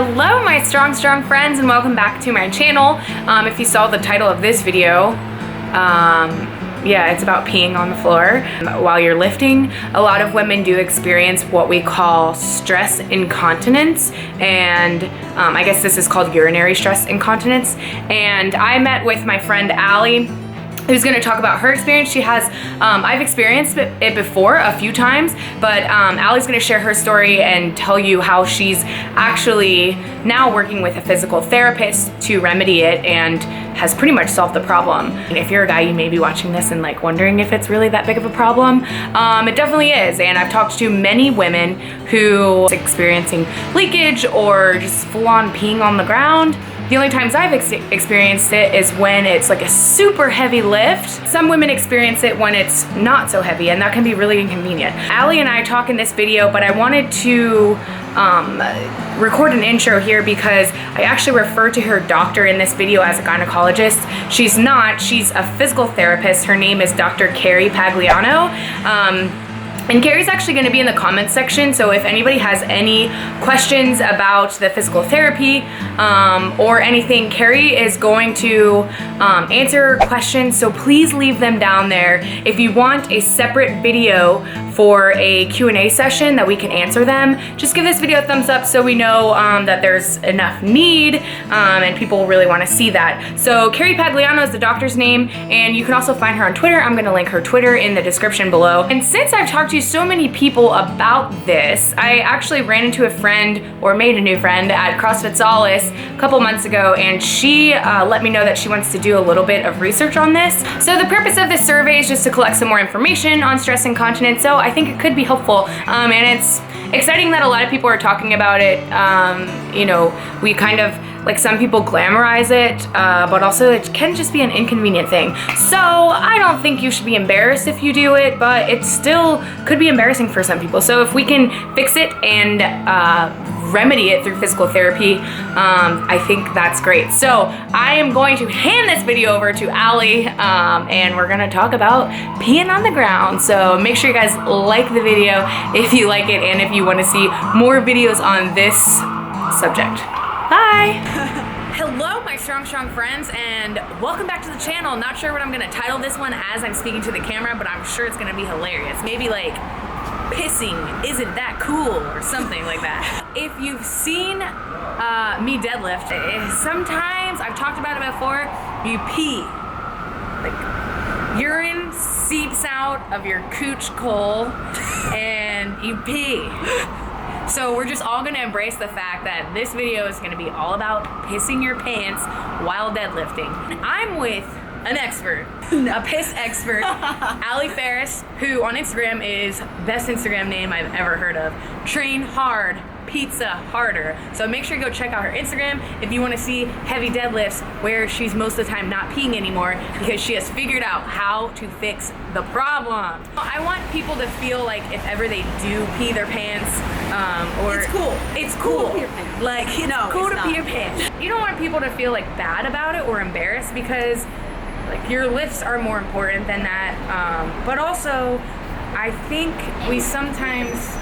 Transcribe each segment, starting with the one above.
Hello my strong friends, and welcome back to my channel. If you saw the title of this video, yeah, it's about peeing on the floor while you're lifting. A lot of women do experience what we call stress incontinence, and I guess this is called urinary stress incontinence. And I met with my friend Allie, who's going to talk about her experience. She has, I've experienced it before a few times, but Allie's going to share her story and tell you how she's actually now working with a physical therapist to remedy it and has pretty much solved the problem. And if you're a guy, you may be watching this and like wondering if it's really that big of a problem. It definitely is, and I've talked to many women who are experiencing leakage or just full-on peeing on the ground. The only times I've experienced it is when it's like a super heavy lift. Some women experience it when it's not so heavy, and that can be really inconvenient. Allie and I talk in this video, but I wanted to record an intro here because I actually refer to her doctor in this video as a gynecologist. She's not, she's a physical therapist. Her name is Dr. Carrie Pagliano. And Carrie's actually going to be in the comments section, so if anybody has any questions about the physical therapy or anything, Carrie is going to answer questions, so please leave them down there. If you want a separate video for a Q&A session that we can answer them, just give this video a thumbs up so we know that there's enough need and people really want to see that. So Carrie Pagliano is the doctor's name, and you can also find her on Twitter. I'm going to link her Twitter in the description below. And since I've talked to so many people about this, I actually ran into a friend, or made a new friend, at CrossFit Solace a couple months ago, and she let me know that she wants to do a little bit of research on this. So the purpose of this survey is just to collect some more information on stress incontinence, so I think it could be helpful, and it's exciting that a lot of people are talking about it. You know, we kind of, like, some people glamorize it, but also it can just be an inconvenient thing. So I don't think you should be embarrassed if you do it, but it still could be embarrassing for some people. So if we can fix it and remedy it through physical therapy, I think that's great. So I am going to hand this video over to Allie, and we're gonna talk about peeing on the ground. So make sure you guys like the video if you like it, and if you want to see more videos on this subject. Hi! Hello my strong friends, and welcome back to the channel. Not sure what I'm gonna title this one as I'm speaking to the camera, but I'm sure it's gonna be hilarious. Maybe like, pissing isn't that cool, or something like that. If you've seen me deadlift, sometimes, I've talked about it before, you pee. Like, urine seeps out of your cooch hole and you pee. So we're just all gonna embrace the fact that this video is gonna be all about pissing your pants while deadlifting. I'm with an expert, a piss expert, Allie Ferris, who on Instagram is best Instagram name I've ever heard of. Train hard, pizza harder. So make sure you go check out her Instagram if you want to see heavy deadlifts where she's most of the time not peeing anymore, because she has figured out how to fix the problem. I want people to feel like if ever they do pee their pants, or it's cool. It's cool. To pee your pants. Like, it's cool to pee your pants. You don't want people to feel like bad about it or embarrassed, because like your lifts are more important than that. But also, I think we sometimes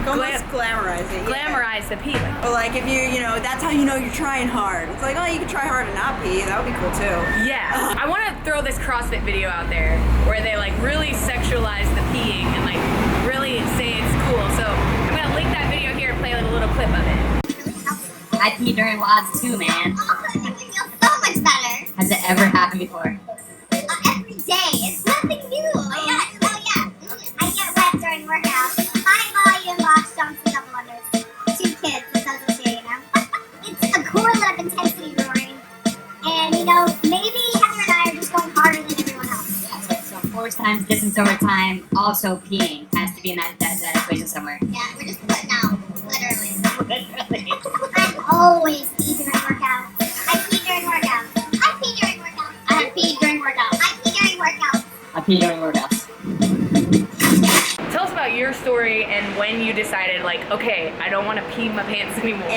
almost glamorize it. Glamorize the pee. Or like if you know, that's how you know you're trying hard. It's like, oh, you can try hard and not pee. That would be cool too. Yeah. I want to throw this CrossFit video out there where they like really sexualize the peeing and like really say it's cool. So I'm gonna link that video here and play like a little clip of it. I pee during WODs too, man. Oh, that makes me feel so much better. Has it ever happened before? Every day. It's nothing new. Oh, yeah. I get wet during workouts. High volume box jumps and double unders. 2 kids, that sounds okay, you know? It's a correlate of intensity roaring. And, you know, maybe Heather and I are just going harder than everyone else. So 4 times distance over time, also peeing has to be in that equation somewhere. Yeah, we're just putting out, literally. Literally. I always pee during workouts. I pee during workouts. I pee during workouts. I pee during workouts. I pee during workouts. I pee during workouts. Tell us about your story and when you decided, like, okay, I don't want to pee my pants anymore.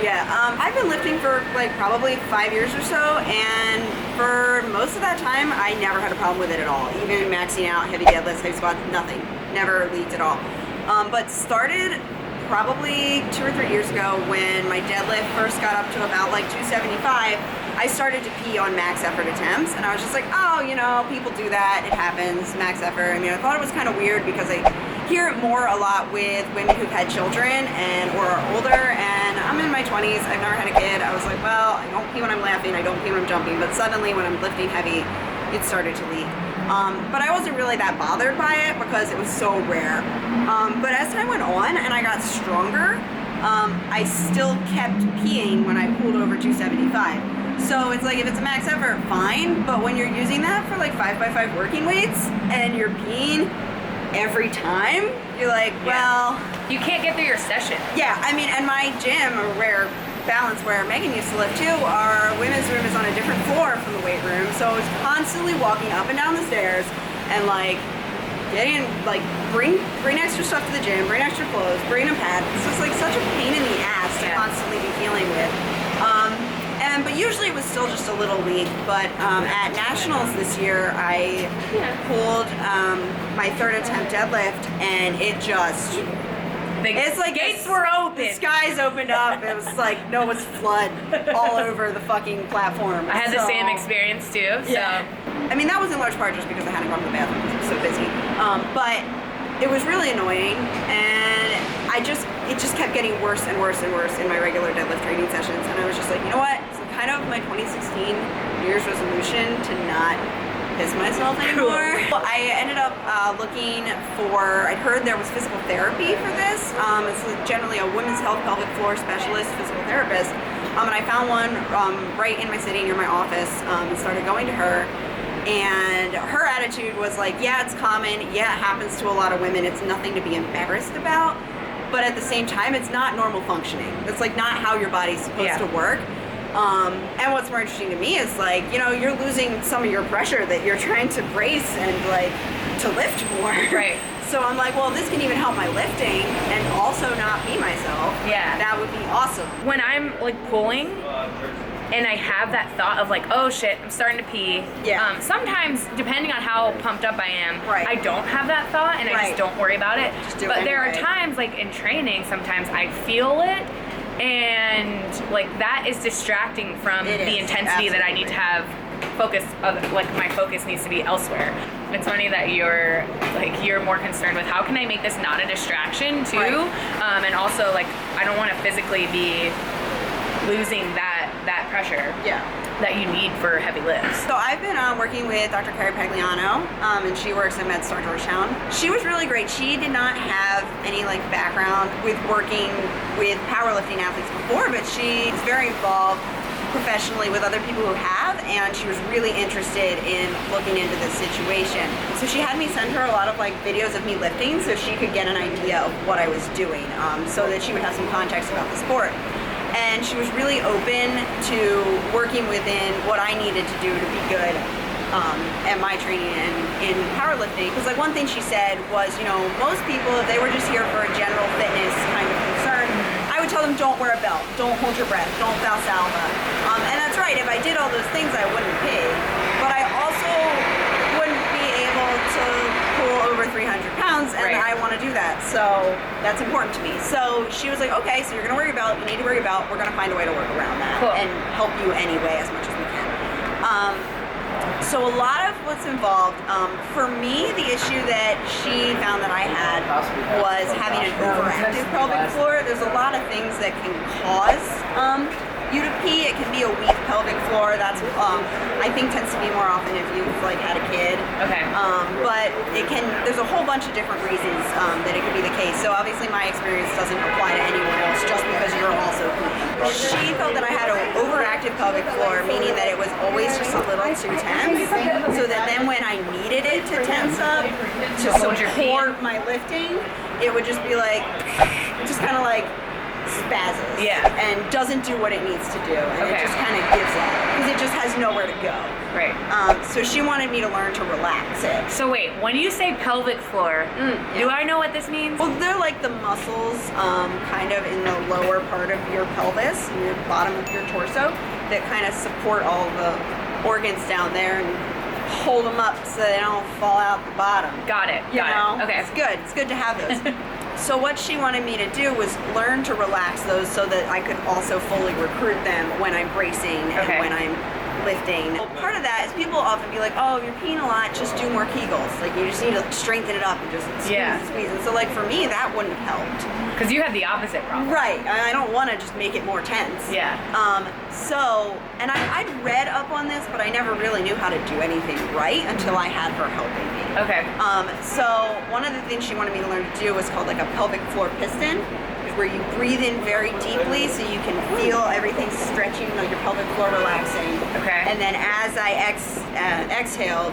Yeah. I've been lifting for like probably 5 years or so, and for most of that time, I never had a problem with it at all. Even maxing out heavy deadlifts, heavy squats, nothing. Never leaked at all. but started probably 2 or 3 years ago when my deadlift first got up to about like 275. I started to pee on max effort attempts, and I was just like, oh, you know, people do that, it happens, max effort. I mean, I thought it was kind of weird because I hear it more a lot with women who've had children and or are older, and I'm in my 20s, I've never had a kid. I was like, well, I don't pee when I'm laughing, I don't pee when I'm jumping, but suddenly when I'm lifting heavy, it started to leak. But I wasn't really that bothered by it because it was so rare. But as time went on and I got stronger, I still kept peeing when I pulled over 275. So it's like, if it's a max effort, fine, but when you're using that for like 5x5 working weights and you're peeing every time, you're like, well... You can't get through your session. Yeah, I mean, and my gym, or where Balance, where Megan used to live too, our women's room is on a different floor from the weight room, so I was constantly walking up and down the stairs and like getting, like, bring extra stuff to the gym, bring extra clothes, bring a pad. It's just like such a pain in the ass to constantly be dealing with. But usually it was still just a little leak, but at Nationals this year, I pulled my third attempt deadlift, and it just... It's like gates were open. The skies opened up. It was like Noah's flood all over the fucking platform. I had the same experience too. So. Yeah. I mean, that was in large part just because I hadn't gone to the bathroom because I was so busy. But it was really annoying, and it just kept getting worse and worse and worse in my regular deadlift training sessions. And I was just like, you know what? It's kind of my 2016 New Year's resolution to not piss myself anymore. Cool. I ended up looking for, I'd heard there was physical therapy for this. It's generally a women's health pelvic floor specialist physical therapist. And I found one right in my city near my office and started going to her. And her attitude was like, yeah, it's common. Yeah, it happens to a lot of women. It's nothing to be embarrassed about. But at the same time, it's not normal functioning. It's like not how your body's supposed to work. And what's more interesting to me is like, you know, you're losing some of your pressure that you're trying to brace and like to lift more. Right. So I'm like, well, this can even help my lifting and also not pee myself. Yeah. That would be awesome. When I'm like pulling and I have that thought of like, oh shit, I'm starting to pee. Yeah. Sometimes, depending on how pumped up I am, I don't have that thought and I just don't worry about it. Just do but it there are anyway. times like in training, sometimes I feel it. And like that is distracting from the intensity that I need to have focus, like my focus needs to be elsewhere. It's funny that you're more concerned with how can I make this not a distraction too, and also like I don't want to physically be losing that pressure that you need for heavy lifts. So I've been working with Dr. Carrie Pagliano, and she works at MedStar Georgetown. She was really great. She did not have any like background with working with powerlifting athletes before, but she is very involved professionally with other people who have, and she was really interested in looking into this situation. So she had me send her a lot of like videos of me lifting so she could get an idea of what I was doing, so that she would have some context about the sport. And she was really open to working within what I needed to do to be good at my training in powerlifting. Because like one thing she said was, you know, most people, if they were just here for a general fitness kind of concern, I would tell them don't wear a belt, don't hold your breath, don't Valsalva. And that's right, if I did all those things, I wouldn't pee. But I also wouldn't be able to pull over 300 pounds, and I want to do that. So that's important to me. So she was like, okay, so you're going to wear your belt, you need to wear your belt, we're going to find a way to work around that and help you anyway as much as we can. So a lot of what's involved, for me, the issue that she found that I had was having an overactive pelvic floor. There's a lot of things that can cause you to pee. It can be a weak pelvic floor. That's I think tends to be more often if you've like had a kid. Okay. But it can. There's a whole bunch of different reasons that it could be the case. So obviously my experience doesn't apply to anyone else just because you're also peeing. She felt that I had an overactive pelvic floor, meaning that it was always just a little too tense. So that then when I needed it to tense up to support my lifting, it would just be like, just kind of like spazzes. Yeah. And doesn't do what it needs to do. And it just kind of gives up because it just has nowhere to go. Right. So she wanted me to learn to relax it. So wait, when you say pelvic floor, do I know what this means? Well, they're like the muscles kind of in the lower part of your pelvis, in your bottom of your torso, that kind of support all the organs down there and hold them up so they don't fall out the bottom. Got it. You know? Okay. It's good. It's good to have those. So what she wanted me to do was learn to relax those so that I could also fully recruit them when I'm bracing and when I'm lifting. Well, part of that is people often be like, oh, you're peeing a lot, just do more Kegels. Like, you just need to strengthen it up and just squeeze and squeeze. And so, like, for me, that wouldn't have helped. Because you had the opposite problem. Right. I don't want to just make it more tense. Yeah. And I'd read up on this, but I never really knew how to do anything right until I had her helping me. Okay. So one of the things she wanted me to learn to do was called like a pelvic floor piston, where you breathe in very deeply so you can feel everything stretching, like your pelvic floor relaxing. Okay. And then as I exhaled,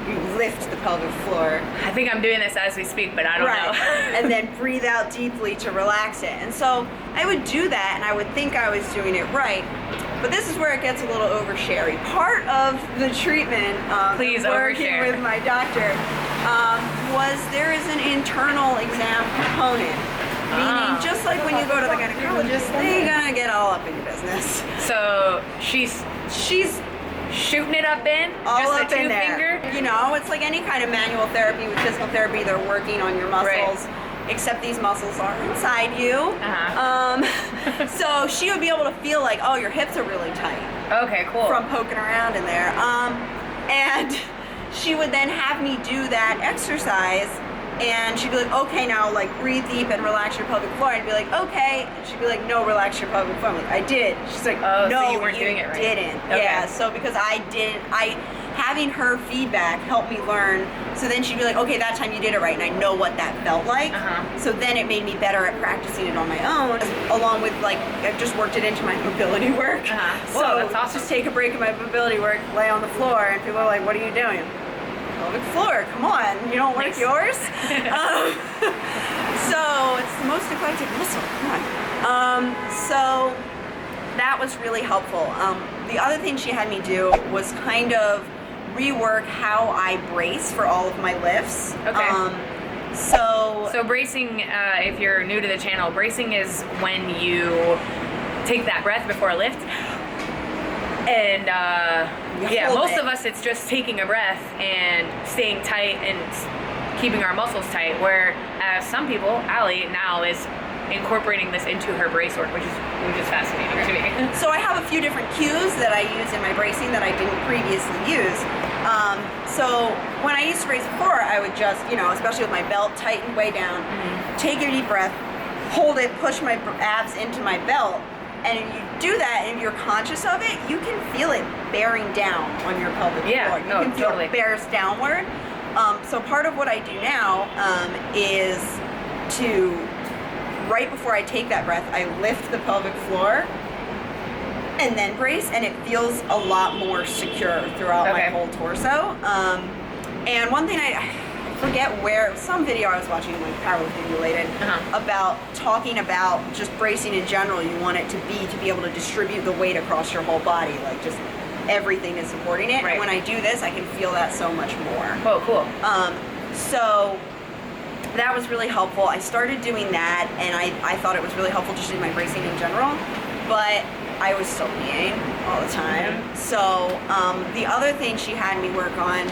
you lift the pelvic floor. I think I'm doing this as we speak, but I don't know. And then breathe out deeply to relax it. And so I would do that, and I would think I was doing it right. But this is where it gets a little oversharey. Part of the treatment, Please working overshare. with my doctor, was there is an internal exam component. Meaning, just like when you go to the gynecologist, they're gonna get all up in your business. So she's shooting it up in, All just up a in there. two-finger. You know, it's like any kind of manual therapy with physical therapy. They're working on your muscles, except these muscles are inside you. So she would be able to feel like, oh, your hips are really tight. Okay, cool. From poking around in there. And she would then have me do that exercise. And she'd be like, okay, now like breathe deep and relax your pelvic floor. I'd be like, okay. And she'd be like, no, relax your pelvic floor. I'm like, I did. She's like, oh, no, so you weren't doing it right. Didn't. Okay. Yeah. So because having her feedback helped me learn. So then she'd be like, okay, that time you did it right, and I know what that felt like. So then it made me better at practicing it on my own, along with like I've just worked it into my mobility work. Whoa, So that's awesome. just take a break in my mobility work, lay on the floor, and people are like, what are you doing? Pelvic floor, come on, you don't work yours? So it's the most eclectic muscle, come on. So that was really helpful. The other thing she had me do was kind of rework how I brace for all of my lifts. Okay. So bracing, if you're new to the channel, bracing is when you take that breath before a lift. And most of us, it's just taking a breath and staying tight and keeping our muscles tight, whereas some people, Allie now is incorporating this into her brace work, which is fascinating to me. So I have a few different cues that I use in my bracing that I didn't previously use. So when I used to brace before, I would just, especially with my belt tightened way down, take a deep breath, hold it, push my abs into my belt, and if you do that and you're conscious of it, you can feel it bearing down on your pelvic floor. You can feel it bears downward. So part of what I do now is to, right before I take that breath, I lift the pelvic floor and then brace, and it feels a lot more secure throughout my whole torso. And one thing I forget where, some video I was watching, like powerlifting related, about talking about just bracing in general. You want it to be able to distribute the weight across your whole body, like just everything is supporting it. And when I do this, I can feel that so much more. Oh, cool. So that was really helpful. I started doing that, and I thought it was really helpful just in my bracing in general, but I was still peeing all the time. So the other thing she had me work on,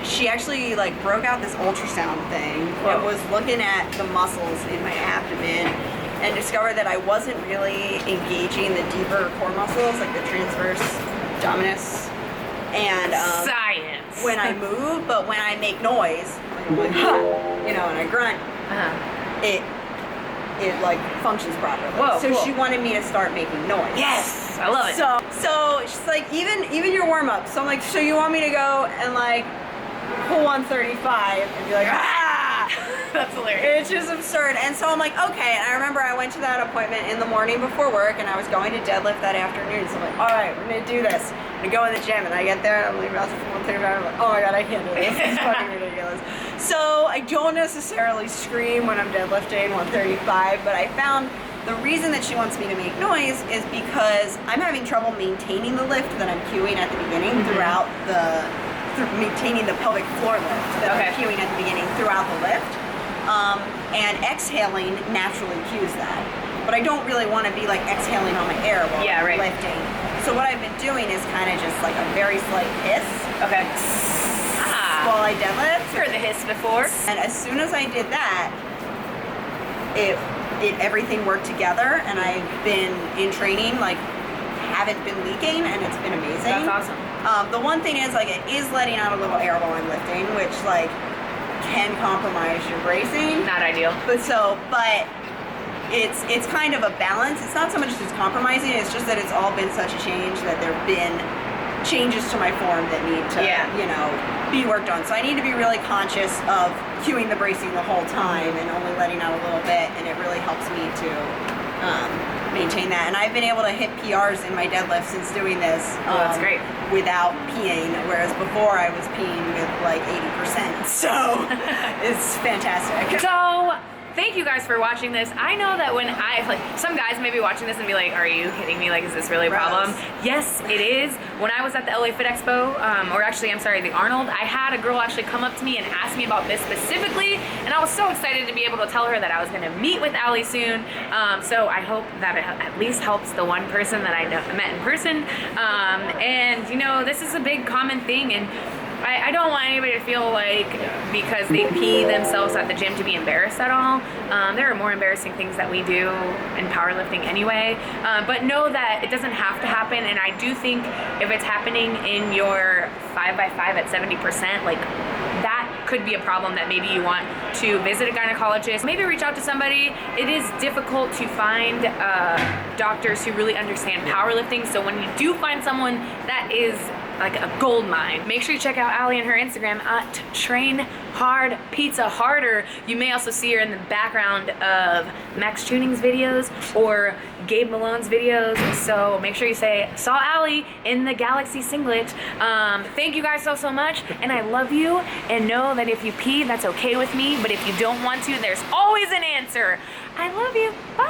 she actually like broke out this ultrasound thing and was looking at the muscles in my abdomen and discovered that I wasn't really engaging the deeper core muscles, like the transverse abdominis and science when I move, but when I make noise, like, and I grunt, it like functions properly. Whoa, so cool. she wanted me to start making noise. Yes, I love it. So she's like, even your warm up. So I'm like, so you want me to go and like pull 135 and be like, ah! That's hilarious. It's just absurd. And so I'm like, okay. And I remember I went to that appointment in the morning before work, and I was going to deadlift that afternoon. So I'm like, all right, we're gonna do this. I go in the gym, and I get there, and I'm leaving out for 135. I'm like, oh my god, I can't do this. This is fucking ridiculous. So I don't necessarily scream when I'm deadlifting 135, but I found the reason that she wants me to make noise is because I'm having trouble maintaining the lift that I'm cueing at the beginning throughout maintaining the pelvic floor lift that I'm cueing at the beginning throughout the lift. And exhaling naturally cues that. But I don't really want to be like exhaling on my air while I'm lifting. So what I've been doing is kind of just like a very slight hiss. Okay. While I deadlift. Heard the hiss before. And as soon as I did that, everything worked together, and I've been in training, like, haven't been leaking, and it's been amazing. That's awesome. The one thing is, like, it is letting out a little air while I'm lifting, which, like, can compromise your bracing. Not ideal. But it's kind of a balance. It's not so much just compromising, it's just that it's all been such a change that there have been changes to my form that need to, you know, be worked on. So I need to be really conscious of cueing the bracing the whole time and only letting out a little bit, and it really helps me to maintain that. And I've been able to hit PRs in my deadlift since doing this. That's great. Without peeing, whereas before I was peeing with like 80%. So it's fantastic. So thank you guys for watching this. I know that when some guys may be watching this and be like, are you kidding me? Like, is this really a problem? Yes, it is. When I was at the LA Fit Expo, or actually, I'm sorry, the Arnold, I had a girl actually come up to me and ask me about this specifically, and I was so excited to be able to tell her that I was gonna meet with Allie soon. So I hope that it at least helps the one person that I met in person. And you know, this is a big common thing, and I don't want anybody to feel like because they pee themselves at the gym to be embarrassed at all. There are more embarrassing things that we do in powerlifting anyway. But know that it doesn't have to happen, and I do think if it's happening in your 5x5 at 70%, like that could be a problem that maybe you want to visit a gynecologist. Maybe reach out to somebody. It is difficult to find doctors who really understand powerlifting, so when you do find someone that is like a gold mine, make sure you check out Allie and her Instagram at Train Hard Pizza Harder. You may also see her in the background of Max Tuning's videos or Gabe Malone's videos, so make sure you say saw Allie in the Galaxy singlet. Thank you guys so much, and I love you, and know that if you pee, that's okay with me, but if you don't want to, there's always an answer. I love you. Bye.